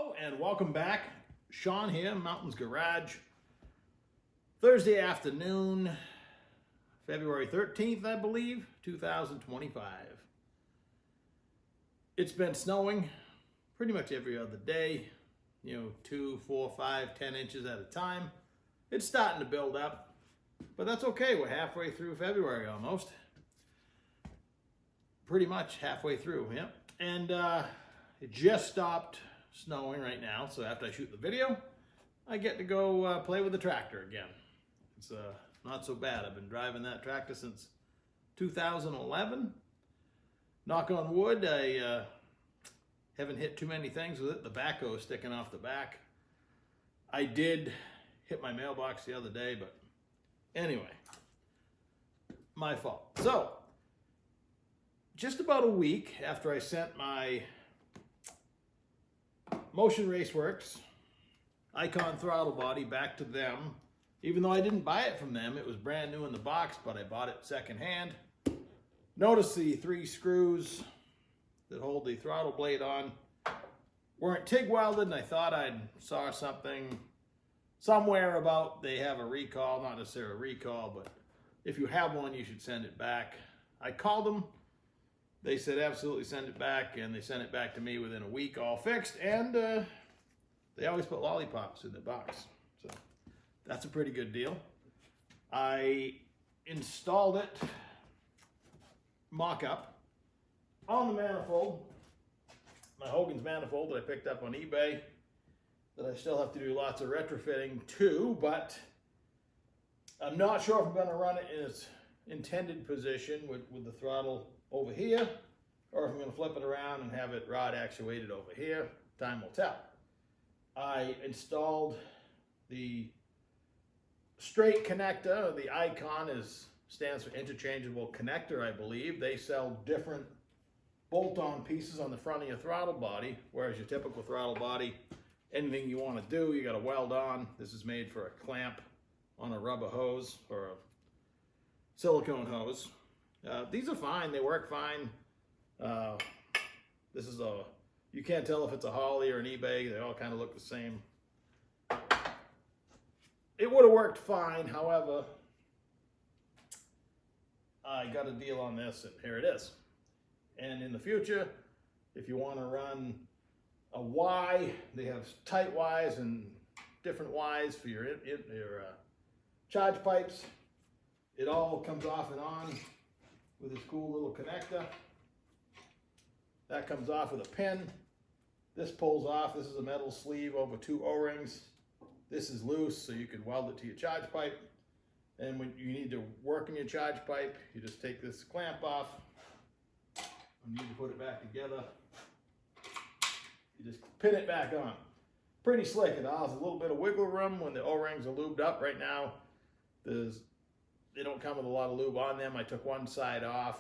Hello and welcome back. Sean here, Mountains Garage. Thursday afternoon, February 13th, I believe, 2025. It's been snowing pretty much every other day, 2, 4, 5, 10 inches at a time. It's starting to build up, but that's okay. We're halfway through February almost. Pretty much halfway through, yep. And it just stopped snowing right now, so after I shoot the video, I get to go play with the tractor again. It's not so bad. I've been driving that tractor since 2011. Knock on wood, I haven't hit too many things with it. The backhoe is sticking off the back. I did hit my mailbox the other day, but anyway, my fault. So, just about a week after I sent my Motion Raceworks Icon throttle body back to them, even though I didn't buy it from them, it was brand new in the box, but I bought it secondhand. Notice the 3 screws that hold the throttle blade on weren't TIG welded, and I thought I saw something somewhere about they have a recall, not necessarily a recall, but if you have one, you should send it back. I called them. They said absolutely send it back, and they sent it back to me within a week, all fixed, and they always put lollipops in the box, so that's a pretty good deal. I installed it mock-up on the manifold, my Hogan's manifold that I picked up on eBay, that I still have to do lots of retrofitting to, but I'm not sure if I'm going to run it in its intended position with the throttle over here, or if I'm going to flip it around and have it rod actuated over here. Time will tell. I installed the straight connector. The Icon stands for interchangeable connector, I believe. They sell different bolt-on pieces on the front of your throttle body, whereas your typical throttle body, anything you want to do, you got to weld on. This is made for a clamp on a rubber hose or a silicone hose. These are fine. They work fine. This is you can't tell if it's a Holley or an eBay. They all kind of look the same. It would have worked fine. However, I got a deal on this, and here it is. And in the future, if you want to run a Y, they have tight Ys and different Ys for your charge pipes. It all comes off and on with this cool little connector. That comes off with a pin. This pulls off. This is a metal sleeve over 2 O-rings. This is loose, so you can weld it to your charge pipe. And when you need to work in your charge pipe, you just take this clamp off. You need to put it back together. You just pin it back on. Pretty slick. It allows a little bit of wiggle room when the O-rings are lubed up. Right now, they don't come with a lot of lube on them. I took one side off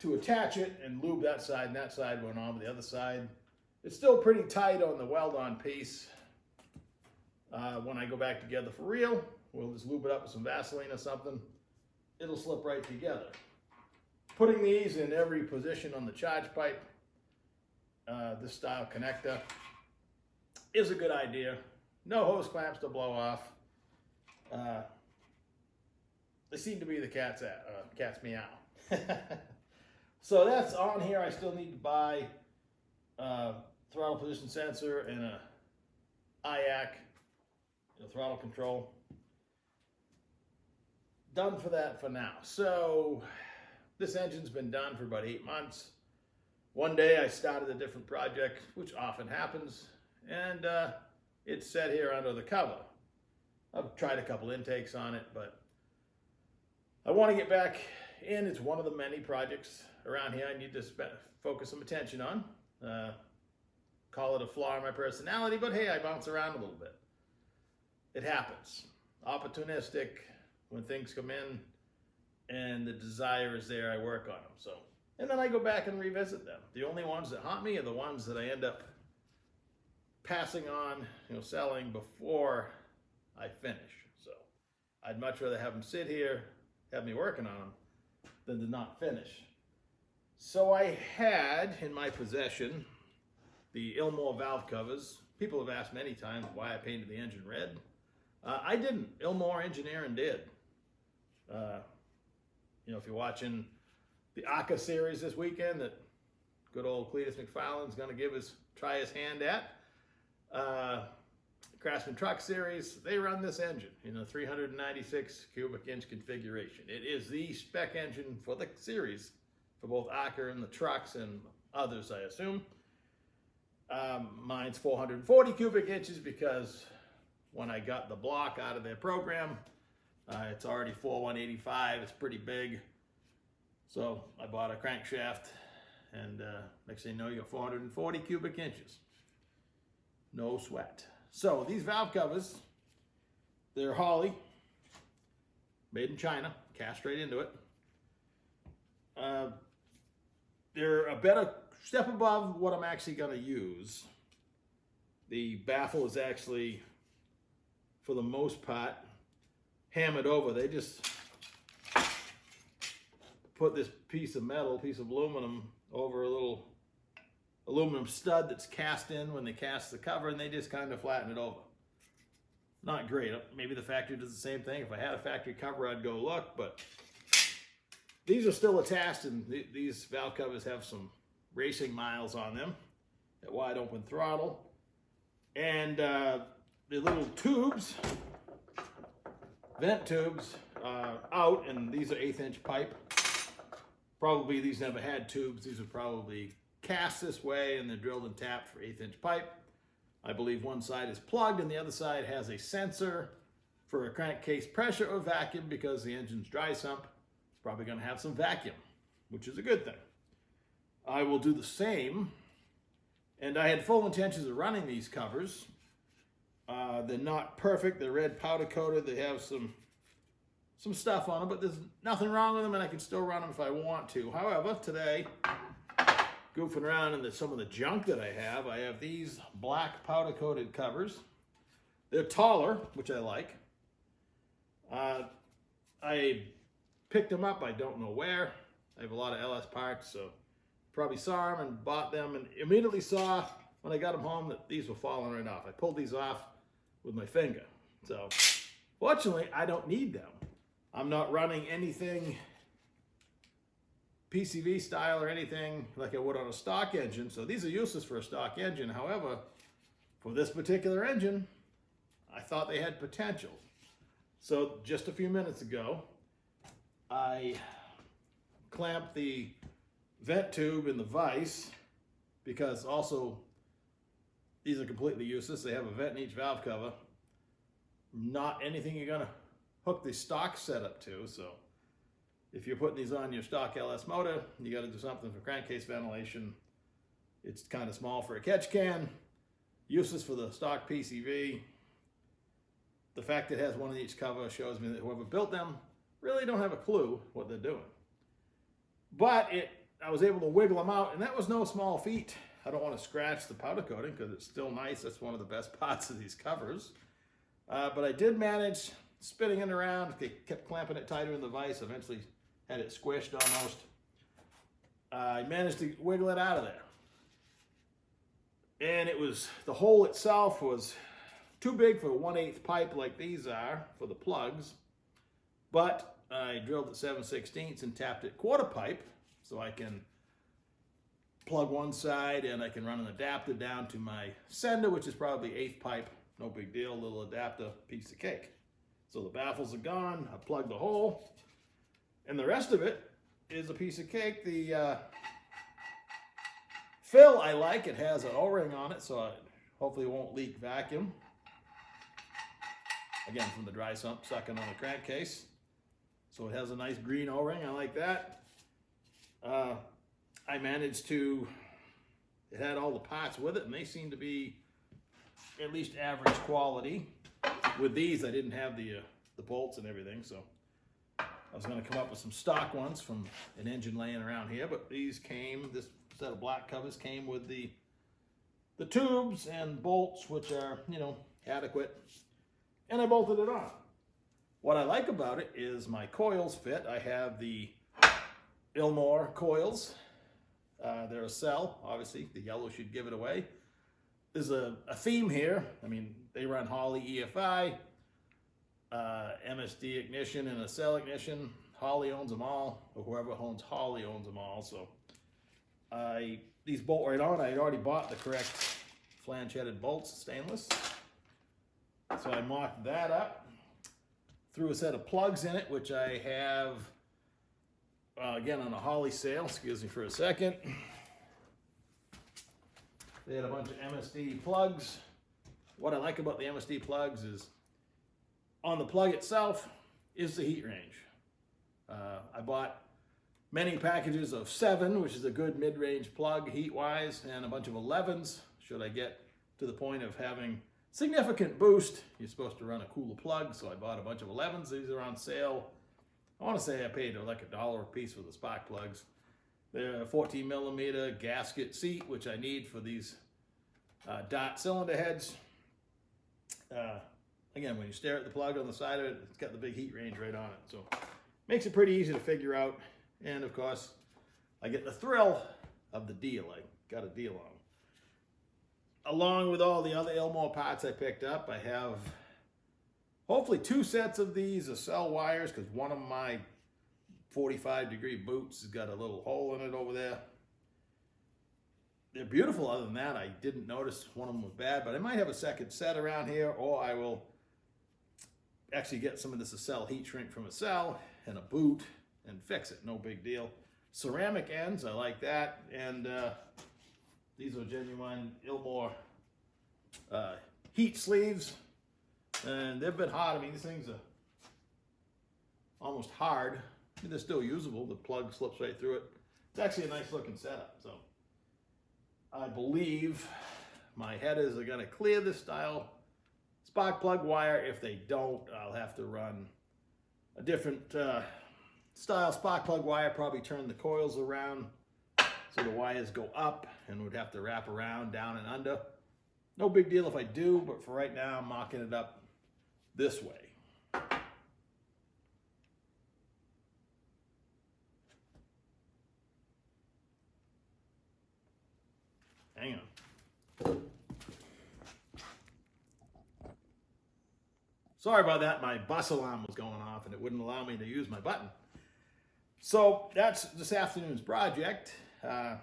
to attach it and lube that side, and that side went on with the other side. It's still pretty tight on the weld-on piece. When I go back together for real, we'll just lube it up with some Vaseline or something. It'll slip right together. Putting these in every position on the charge pipe, this style connector, is a good idea. No hose clamps to blow off. They seem to be the cat's meow. So that's on here. I still need to buy a throttle position sensor and a IAC, throttle control. Done for that for now. So this engine's been done for about 8 months. One day I started a different project, which often happens, and it's set here under the cover. I've tried a couple intakes on it, but I want to get back in. It's one of the many projects around here I need to focus some attention on. Call it a flaw in my personality, but hey, I bounce around a little bit. It happens. Opportunistic. When things come in and the desire is there, I work on them. So, and then I go back and revisit them. The only ones that haunt me are the ones that I end up passing on, selling before I finish. So I'd much rather have them sit here, have me working on them, than to not finish. So I had in my possession the ILMOR valve covers. People have asked many times why I painted the engine red. I didn't. ILMOR Engineering did. You know, if you're watching the ACA series this weekend that good old Cletus McFarland's going to try his hand at, Craftsman Truck Series, they run this engine in a 396 cubic inch configuration. It is the spec engine for the series for both ACA and the trucks and others, I assume. Mine's 440 cubic inches because when I got the block out of their program, it's already 4185. It's pretty big. So I bought a crankshaft, and next thing you know, you got 440 cubic inches. No sweat. So these valve covers, they're Holley, made in China, cast straight into it. They're a better step above what I'm actually going to use. The baffle is actually, for the most part, hammered over. They just put this piece of metal, piece of aluminum, over a little aluminum stud that's cast in when they cast the cover, and they just kind of flatten it over. Not great. Maybe the factory does the same thing. If I had a factory cover, I'd go look, but these are still attached, and these valve covers have some racing miles on them at wide open throttle. And the little tubes, vent tubes, out, and these are 1/8 inch pipe. Probably these never had tubes. These are probably cast this way, and they're drilled and tapped for 1/8 inch pipe. I believe one side is plugged and the other side has a sensor for a crankcase pressure or vacuum, because the engine's dry sump. It's probably going to have some vacuum, which is a good thing. I will do the same, and I had full intentions of running these covers. They're not perfect. They're red powder coated. They have some stuff on them, but there's nothing wrong with them, and I can still run them if I want to. However, today, goofing around in some of the junk that I have these black powder coated covers. They're taller, which I like. I picked them up, I don't know where. I have a lot of LS parts, so probably saw them and bought them, and immediately saw when I got them home that these were falling right off. I pulled these off with my finger. So fortunately, I don't need them. I'm not running anything PCV style or anything like I would on a stock engine, so these are useless for a stock engine. However, for this particular engine, I thought they had potential. So just a few minutes ago, I clamped the vent tube in the vise, because also these are completely useless. They have a vent in each valve cover. Not anything you're gonna hook the stock setup to, so if you're putting these on your stock LS motor, you got to do something for crankcase ventilation. It's kind of small for a catch can, useless for the stock PCV. The fact that it has one in each cover shows me that whoever built them really don't have a clue what they're doing. But I was able to wiggle them out, and that was no small feat. I don't want to scratch the powder coating because it's still nice. That's one of the best parts of these covers. But I did manage spinning it around. They kept clamping it tighter in the vise. Eventually had it squished almost. I managed to wiggle it out of there. And the hole itself was too big for a 1/8 pipe like these are for the plugs. But I drilled it 7/16 and tapped it quarter pipe, so I can plug one side and I can run an adapter down to my sender, which is probably 1/8 pipe. No big deal, little adapter, piece of cake. So the baffles are gone. I plugged the hole. And the rest of it is a piece of cake. The fill I like. It has an O-ring on it, so hopefully it won't leak vacuum. Again, from the dry sump sucking on the crankcase. So it has a nice green O-ring. I like that. I managed to, it had all the parts with it, and they seem to be at least average quality. With these, I didn't have the bolts and everything, so I was going to come up with some stock ones from an engine laying around here, but these came, this set of black covers came with the tubes and bolts, which are, adequate, and I bolted it on. What I like about it is my coils fit. I have the ILMOR coils. They're a cell, obviously. The yellow should give it away. there's a theme here. I mean, they run Holley EFI, MSD ignition, and a cell ignition. Holley owns them all, or whoever owns Holley owns them all. So these bolt right on. I had already bought the correct flange-headed bolts, stainless. So I mocked that up. Threw a set of plugs in it, which I have, again, on a Holley sale. Excuse me for a second. They had a bunch of MSD plugs. What I like about the MSD plugs is on the plug itself is the heat range. I bought many packages of 7, which is a good mid-range plug heat-wise, and a bunch of 11s. Should I get to the point of having significant boost, you're supposed to run a cooler plug, so I bought a bunch of 11s. These are on sale. I want to say I paid like $1 a piece for the spark plugs. They're a 14 millimeter gasket seat, which I need for these dot cylinder heads. Again, when you stare at the plug on the side of it, it's got the big heat range right on it. So makes it pretty easy to figure out. And of course, I get the thrill of the deal. I got a deal on. Along with all the other ILMOR parts I picked up, I have hopefully 2 sets of these cell wires, because one of my 45-degree boots has got a little hole in it over there. They're beautiful. Other than that, I didn't notice one of them was bad, but I might have a second set around here, or I will actually get some of this cell heat shrink from a cell and a boot and fix it. No big deal. Ceramic ends, I like that. And these are genuine ILMOR heat sleeves, and they've been hot. I mean, these things are almost hard. I mean, they're still usable. The plug slips right through it. It's actually a nice looking setup. So I believe my headers are going to clear this style spark plug wire. If they don't, I'll have to run a different style spark plug wire, probably turn the coils around so the wires go up, and would have to wrap around, down and under. No big deal if I do, but for right now, I'm mocking it up this way. Hang on. Sorry about that. My bus alarm was going off and it wouldn't allow me to use my button. So that's this afternoon's project. Going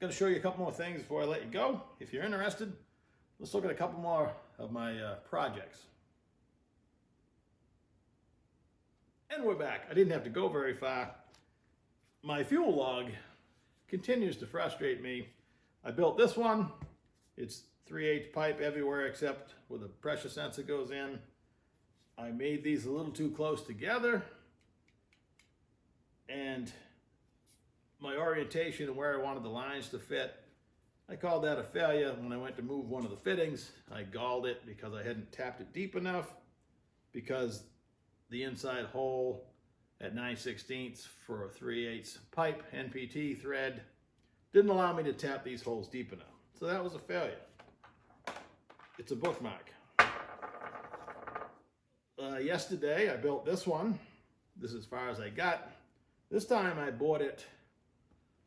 to show you a couple more things before I let you go. If you're interested, let's look at a couple more of my projects. And we're back. I didn't have to go very far. My fuel log continues to frustrate me. I built this one. It's 3/8 pipe everywhere except where the pressure sensor goes in. I made these a little too close together, and my orientation and where I wanted the lines to fit, I called that a failure. When I went to move one of the fittings, I galled it because I hadn't tapped it deep enough, because the inside hole at 9/16 for a 3/8 pipe NPT thread didn't allow me to tap these holes deep enough. So that was a failure. It's a bookmark. Yesterday I built this one. This is as far as I got. This time I bought it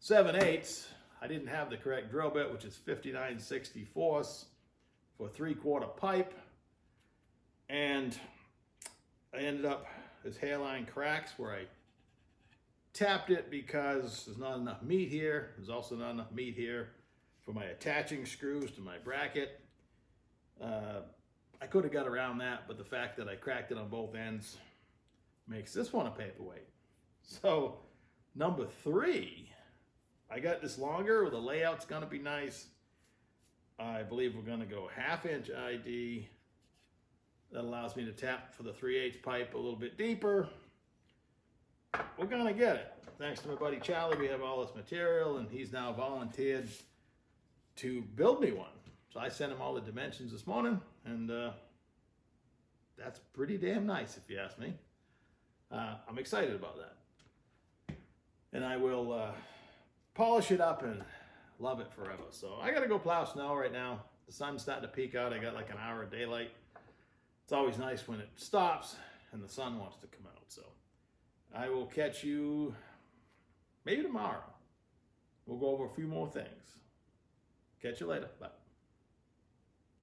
7/8. I didn't have the correct drill bit, which is 59/64 for 3/4 pipe. And I ended up with hairline cracks where I tapped it because there's not enough meat here. There's also not enough meat here for my attaching screws to my bracket. I could have got around that, but the fact that I cracked it on both ends makes this one a paperweight. So number 3, I got this longer. The layout's going to be nice. I believe we're going to go 1/2 inch ID. That allows me to tap for the 3/8 pipe a little bit deeper. We're going to get it. Thanks to my buddy Charlie, we have all this material, and he's now volunteered to build me one. So I sent him all the dimensions this morning, and that's pretty damn nice if you ask me. I'm excited about that. And I will polish it up and love it forever. So I got to go plow snow right now. The sun's starting to peek out. I got like an hour of daylight. It's always nice when it stops and the sun wants to come out. So I will catch you maybe tomorrow. We'll go over a few more things. Catch you later. Bye.